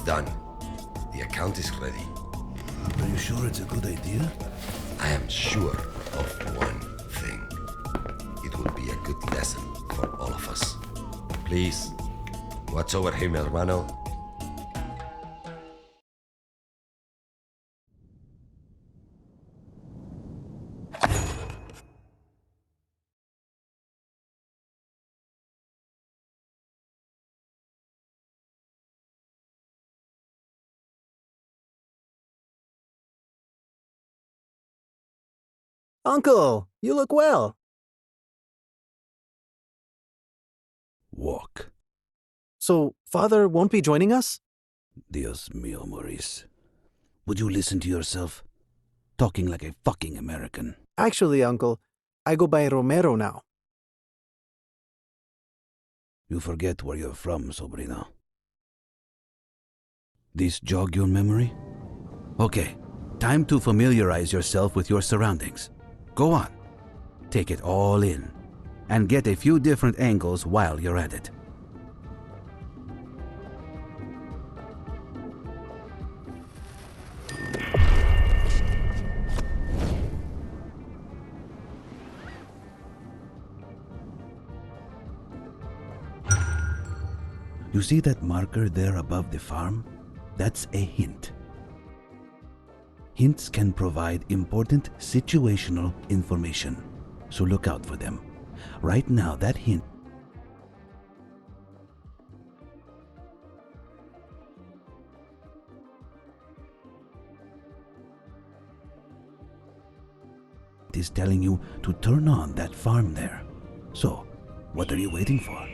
done. The account is ready. Are you sure it's a good idea? I am sure of one thing. It will be a good lesson for all of us. Please, watch over him, hermano. Uncle, you look well. Walk. So, Father won't be joining us? Dios mío, Maurice. Would you listen to yourself? Talking like a fucking American. Actually, Uncle, I go by Romero now. You forget where you're from, sobrino. This jog your memory? Okay, time to familiarize yourself with your surroundings. Go on. Take it all in. And get a few different angles while you're at it. You see that marker there above the farm? That's a hint. Hints can provide important situational information, so look out for them. Right now, that hint is telling you to turn on that farm there. So, what are you waiting for?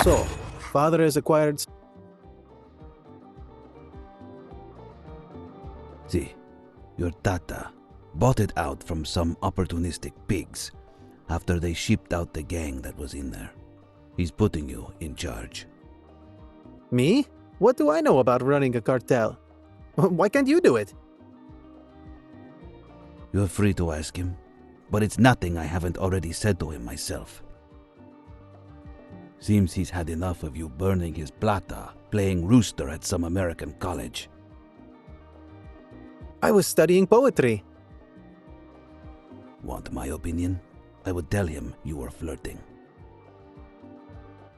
So, Father has acquired... See, your tata bought it out from some opportunistic pigs after they shipped out the gang that was in there. He's putting you in charge. Me? What do I know about running a cartel? Why can't you do it? You're free to ask him, but it's nothing I haven't already said to him myself. Seems he's had enough of you burning his plata, playing rooster at some American college. I was studying poetry. Want my opinion? I would tell him you were flirting.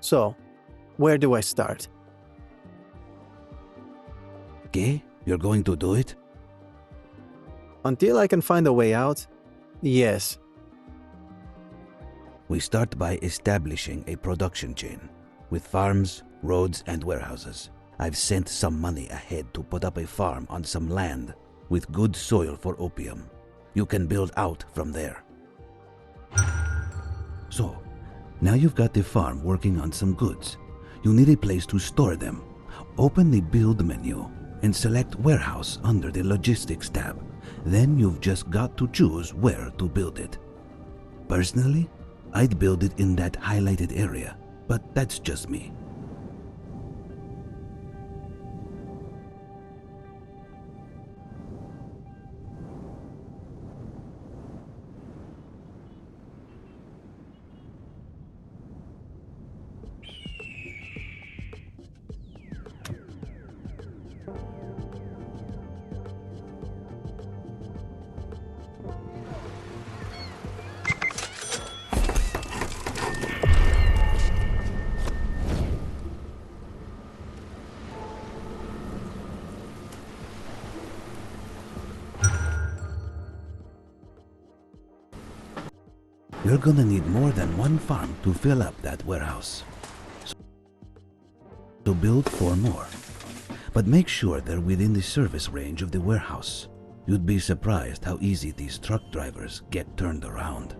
So, where do I start? ¿Qué? You're going to do it? Until I can find a way out, yes. We start by establishing a production chain with farms, roads, and warehouses. I've sent some money ahead to put up a farm on some land with good soil for opium. You can build out from there. So, now you've got the farm working on some goods. You need a place to store them. Open the build menu and select warehouse under the logistics tab. Then you've just got to choose where to build it. Personally, I'd build it in that highlighted area, but that's just me. You're gonna need more than one farm to fill up that warehouse. So build 4 more. But make sure they're within the service range of the warehouse. You'd be surprised how easy these truck drivers get turned around.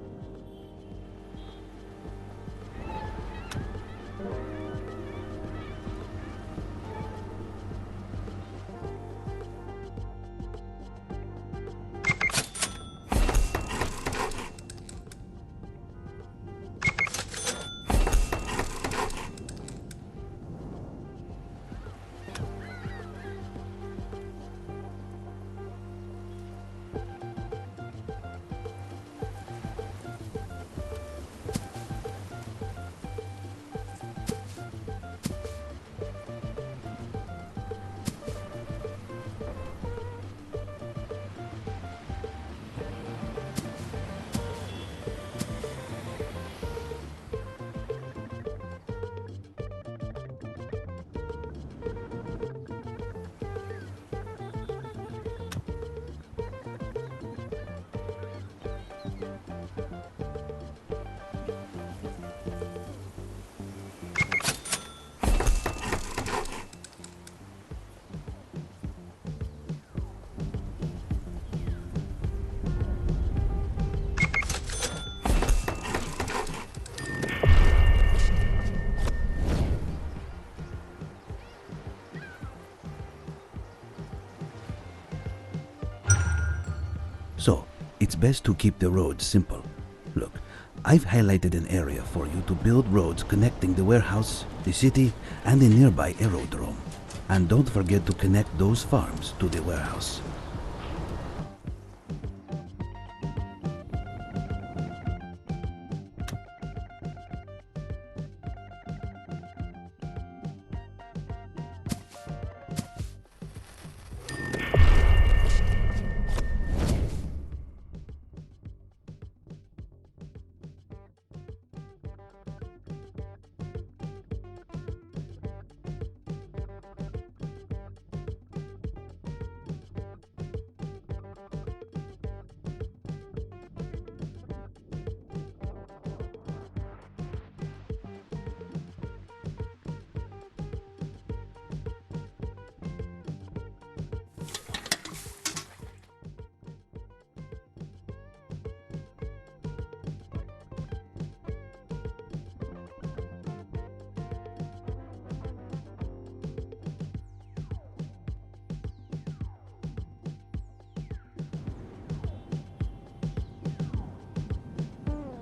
It's best to keep the roads simple. Look, I've highlighted an area for you to build roads connecting the warehouse, the city, and the nearby aerodrome. And don't forget to connect those farms to the warehouse.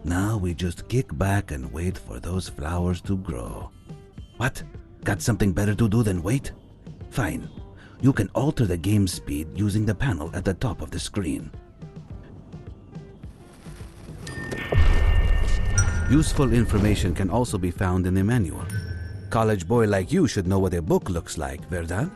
Now we just kick back and wait for those flowers to grow. What? Got something better to do than wait? Fine. You can alter the game speed using the panel at the top of the screen. Useful information can also be found in the manual. College boy like you should know what a book looks like, verdad?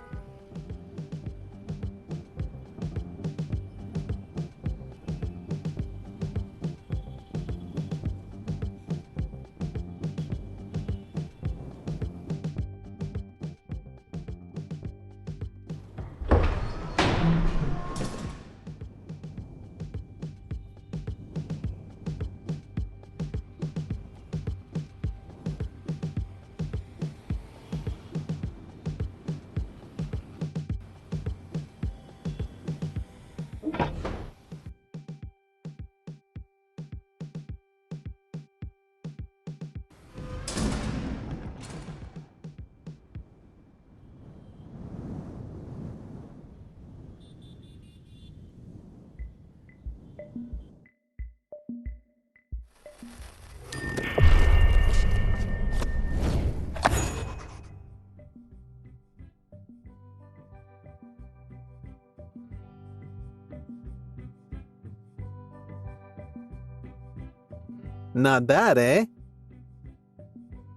Not bad, eh?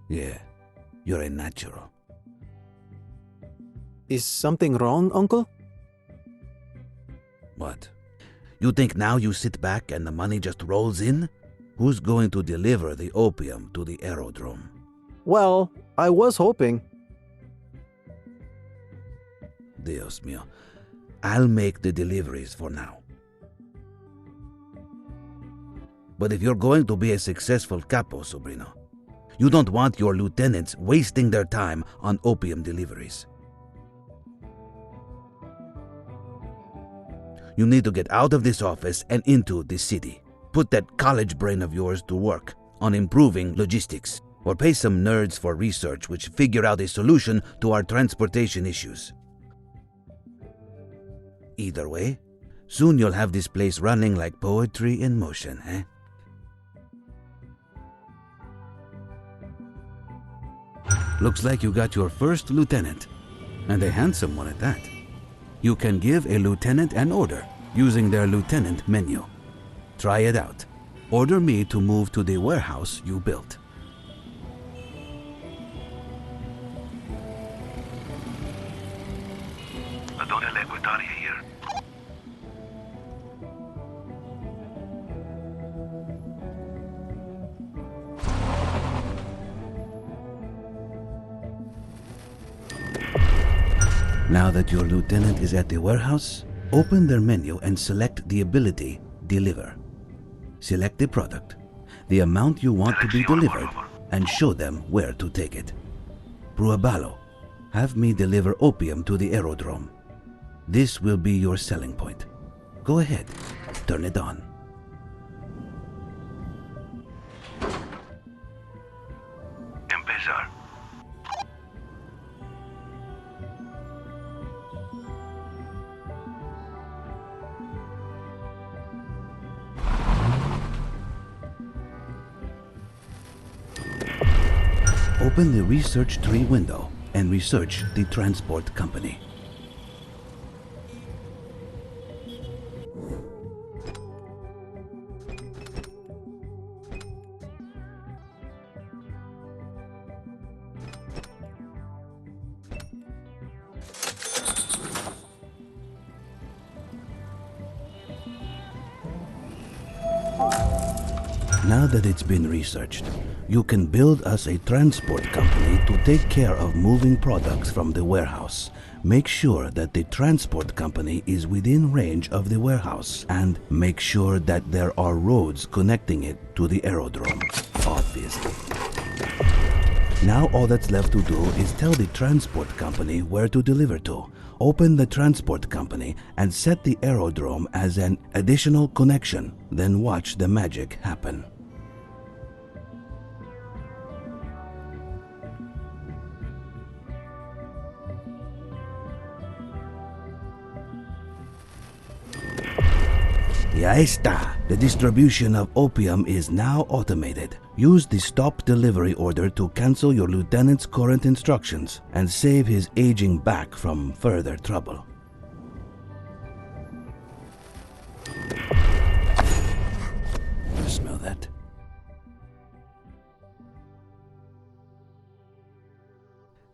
Yeah, you're a natural. Is something wrong, Uncle? What? You think now you sit back and the money just rolls in? Who's going to deliver the opium to the aerodrome? Well, I was hoping. Dios mío. I'll make the deliveries for now. But if you're going to be a successful capo, sobrino, you don't want your lieutenants wasting their time on opium deliveries. You need to get out of this office and into the city. Put that college brain of yours to work on improving logistics, or pay some nerds for research which figure out a solution to our transportation issues. Either way, soon you'll have this place running like poetry in motion, eh? Looks like you got your first lieutenant, and a handsome one at that. You can give a lieutenant an order using their lieutenant menu. Try it out. Order me to move to the warehouse you built. Here. Now that your lieutenant is at the warehouse, open their menu and select the ability Deliver. Select the product, the amount you want to be delivered, and show them where to take it. Pruebalo, have me deliver opium to the aerodrome. This will be your selling point. Go ahead, turn it on. Empezar. Open the research tree window and research the transport company. Now that it's been researched, you can build us a transport company to take care of moving products from the warehouse. Make sure that the transport company is within range of the warehouse, and make sure that there are roads connecting it to the aerodrome, obviously. Now all that's left to do is tell the transport company where to deliver to. Open the transport company and set the aerodrome as an additional connection. Then watch the magic happen. Ya está! The distribution of opium is now automated. Use the stop delivery order to cancel your lieutenant's current instructions and save his aging back from further trouble. You smell that?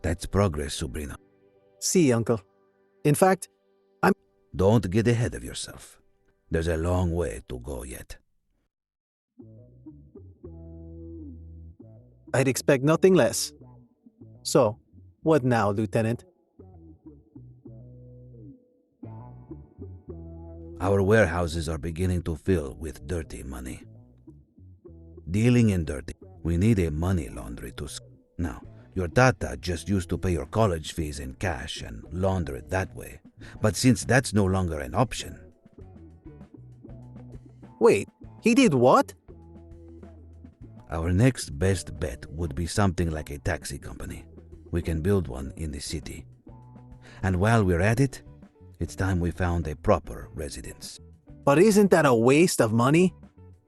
That's progress, Sabrina. See, Uncle. In fact, Don't get ahead of yourself. There's a long way to go yet. I'd expect nothing less. So, what now, Lieutenant? Our warehouses are beginning to fill with dirty money. Dealing in dirty, we need a money laundry to... Now, your tata just used to pay your college fees in cash and launder it that way. But since that's no longer an option... Wait, he did what? Our next best bet would be something like a taxi company. We can build one in the city. And while we're at it, it's time we found a proper residence. But isn't that a waste of money?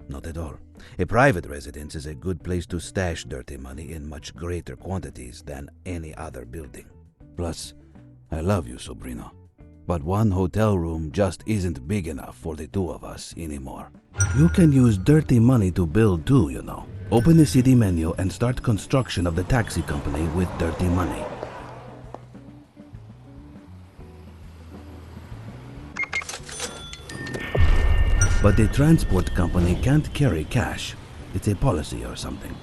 Not at all. A private residence is a good place to stash dirty money in much greater quantities than any other building. Plus, I love you, Sabrina. But one hotel room just isn't big enough for the two of us anymore. You can use dirty money to build too, you know. Open the city menu and start construction of the taxi company with dirty money. But the transport company can't carry cash. It's a policy or something.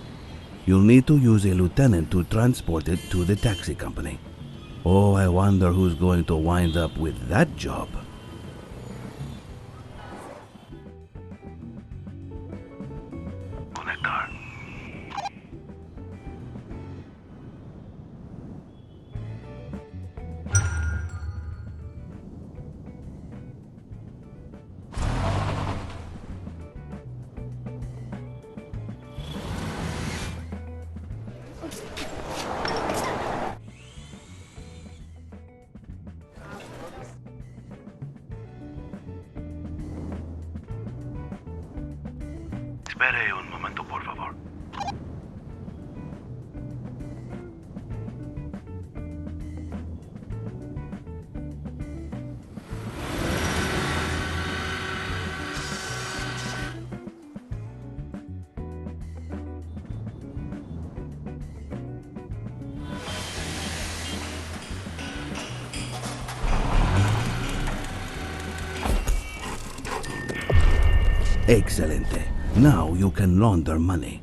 You'll need to use a lieutenant to transport it to the taxi company. Oh, I wonder who's going to wind up with that job. Conectar. Espere un momento, por favor. Excelente. Now you can launder money.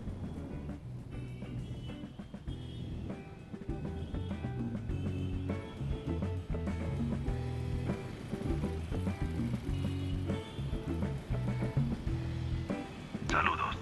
Saludos.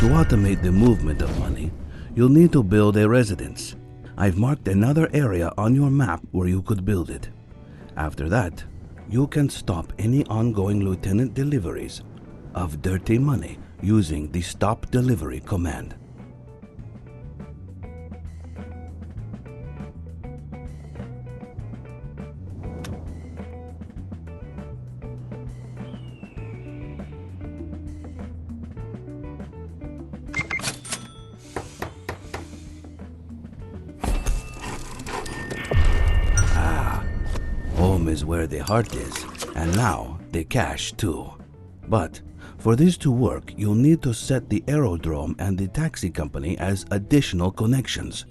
To automate the movement of money, you'll need to build a residence. I've marked another area on your map where you could build it. After that, you can stop any ongoing lieutenant deliveries of dirty money using the Stop Delivery command. Home is where the heart is, and now the cash too. But for this to work, you'll need to set the aerodrome and the taxi company as additional connections.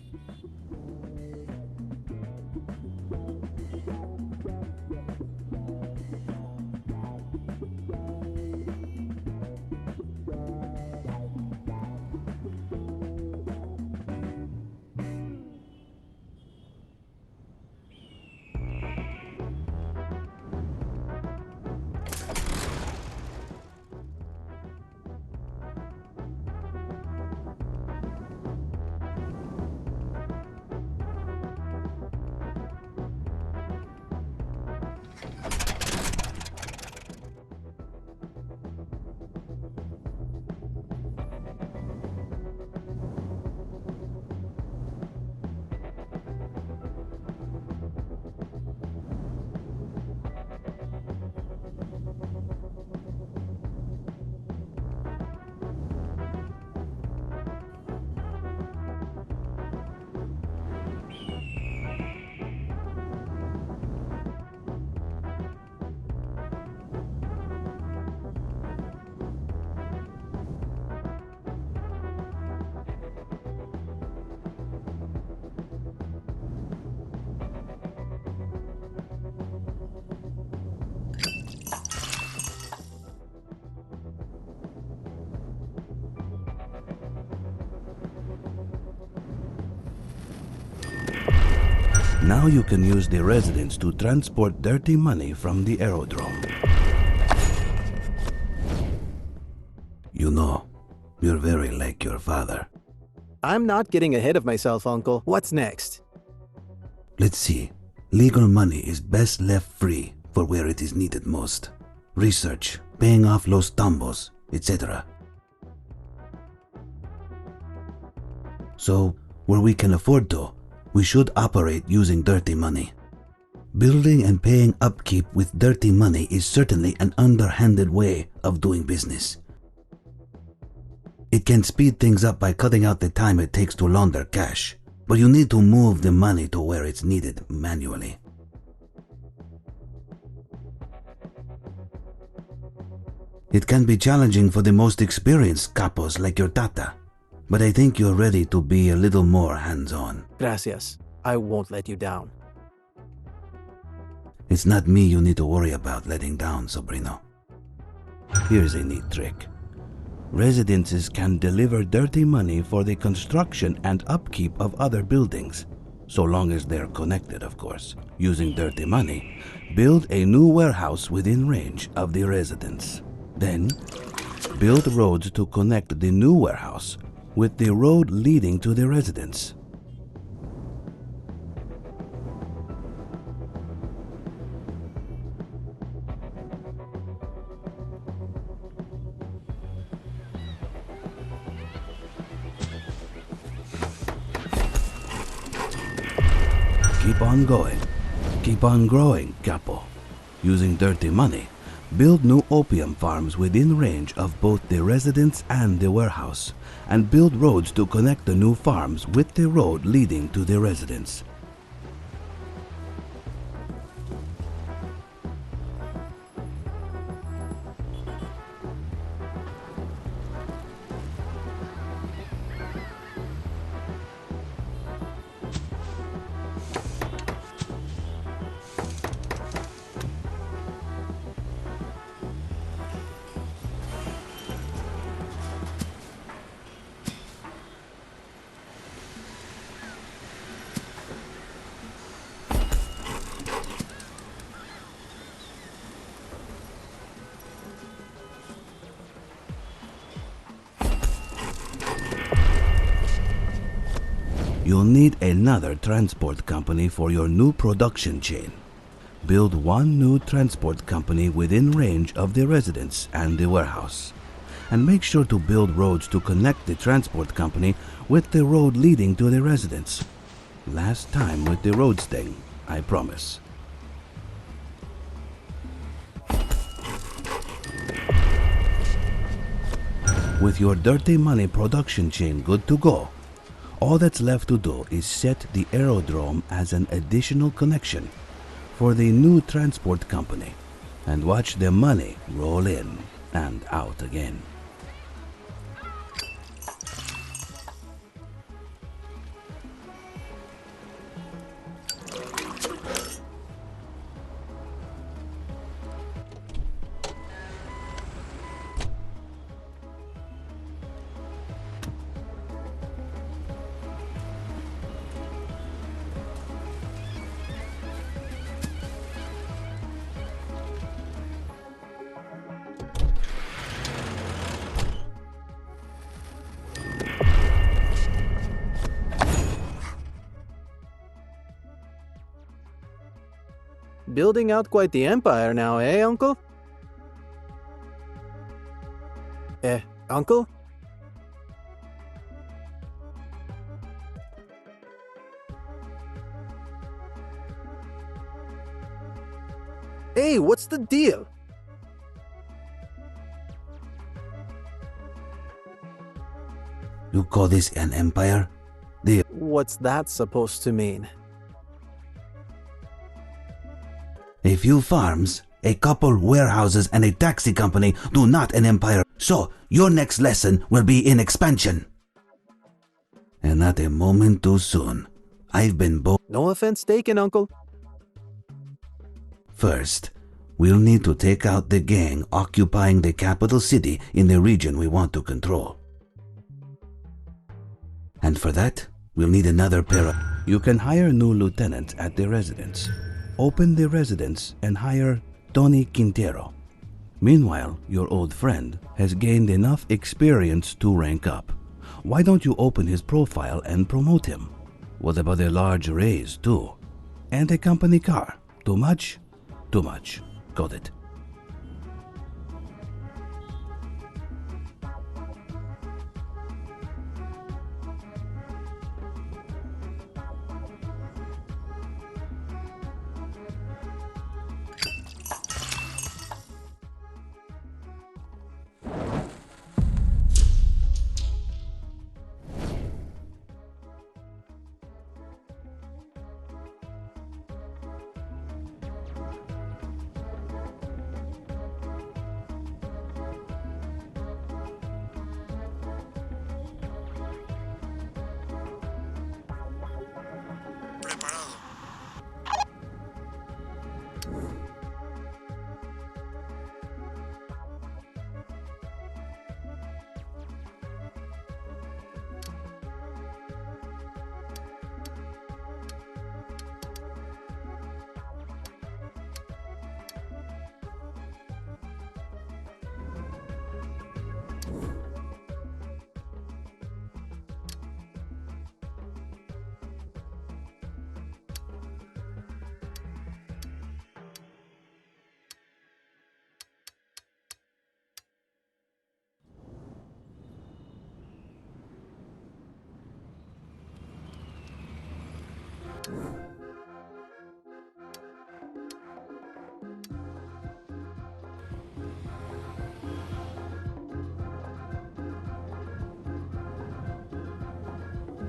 Now you can use the residence to transport dirty money from the aerodrome. You know, you're very like your father. I'm not getting ahead of myself, Uncle. What's next? Let's see. Legal money is best left free for where it is needed most. Research, paying off los tambos, etc. So, where we can afford to, we should operate using dirty money. Building and paying upkeep with dirty money is certainly an underhanded way of doing business. It can speed things up by cutting out the time it takes to launder cash, but you need to move the money to where it's needed manually. It can be challenging for the most experienced capos like your tata, but I think you're ready to be a little more hands-on. Gracias. I won't let you down. It's not me you need to worry about letting down, Sobrino. Here's a neat trick. Residences can deliver dirty money for the construction and upkeep of other buildings, so long as they're connected, of course. Using dirty money, build a new warehouse within range of the residence. Then, build roads to connect the new warehouse with the road leading to the residence. Keep on going. Keep on growing, Capo. Using dirty money, build new opium farms within range of both the residence and the warehouse, and build roads to connect the new farms with the road leading to the residence. You'll need another transport company for your new production chain. Build one new transport company within range of the residence and the warehouse. And make sure to build roads to connect the transport company with the road leading to the residence. Last time with the roads thing, I promise. With your dirty money production chain good to go, all that's left to do is set the aerodrome as an additional connection for the new transport company and watch the money roll in and out again. Building out quite the empire now, eh, Uncle? Uncle? Hey, what's the deal? You call this an empire? What's that supposed to mean? A few farms, a couple warehouses, and a taxi company do not an empire. So, your next lesson will be in expansion. And not a moment too soon. I've been No offense taken, Uncle. First, we'll need to take out the gang occupying the capital city in the region we want to control. And for that, we'll need another pair of... You can hire new lieutenants at the residence. Open the residence and hire Tony Quintero. Meanwhile, your old friend has gained enough experience to rank up. Why don't you open his profile and promote him? What about a large raise too? And a company car? Too much? Too much. Got it.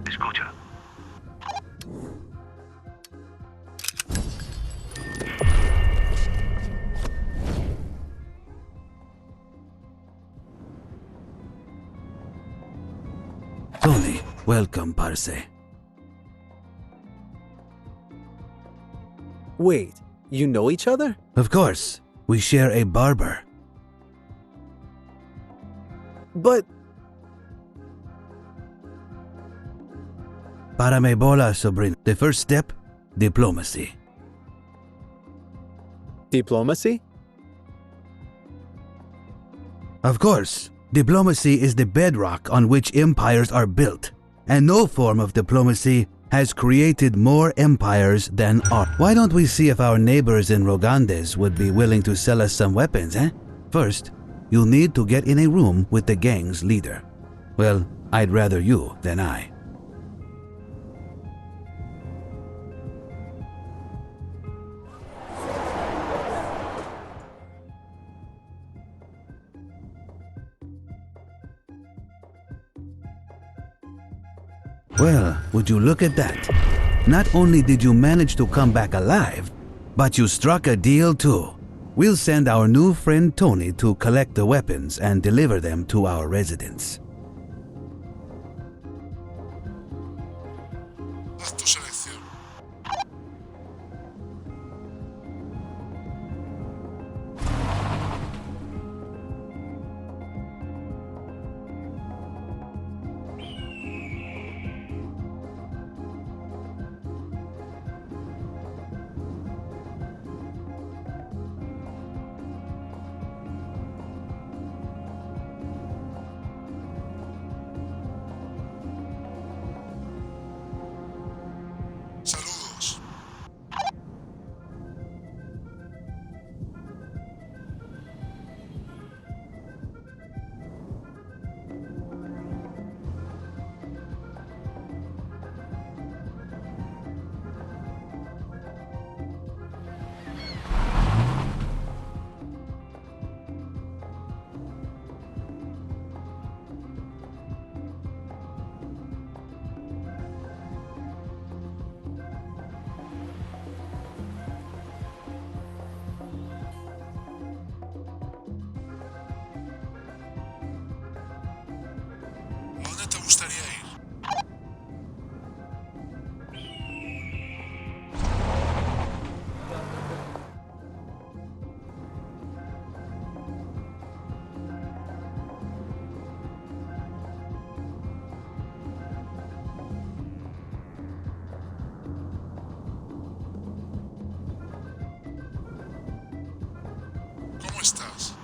Escucha. Tony, welcome, Parse. Wait, you know each other? Of course, we share a barber. But Para me bola, sobrino. The first step, diplomacy. diplomacy? Of course, diplomacy is the bedrock on which empires are built. and no form of diplomacy has created more empires than ours. Why don't we see if our neighbors in Rogandes would be willing to sell us some weapons, eh? First, you'll need to get in a room with the gang's leader. Well, I'd rather you than I. Well, would you look at that? Not only did you manage to come back alive, but you struck a deal too. We'll send our new friend Tony to collect the weapons and deliver them to our residence. Haz tu selección. Saludos. ¿A dónde te gustaría ir? ¿Cómo estás?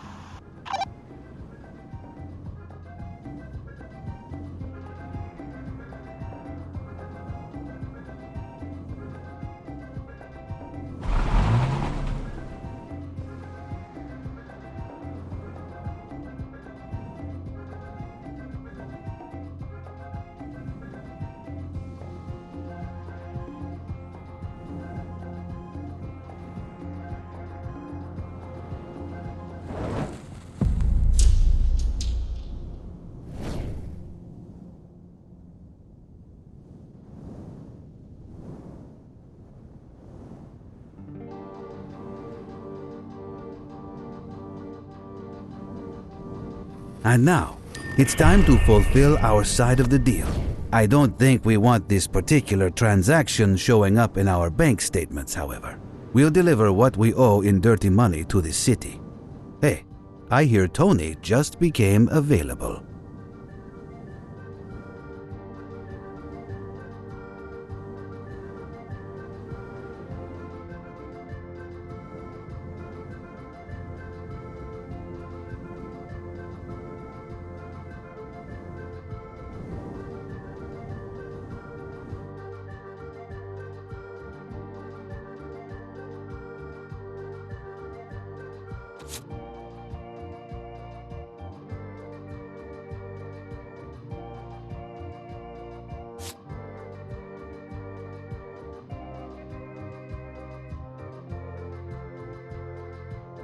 And now, it's time to fulfill our side of the deal. I don't think we want this particular transaction showing up in our bank statements, however. We'll deliver what we owe in dirty money to the city. Hey, I hear Tony just became available.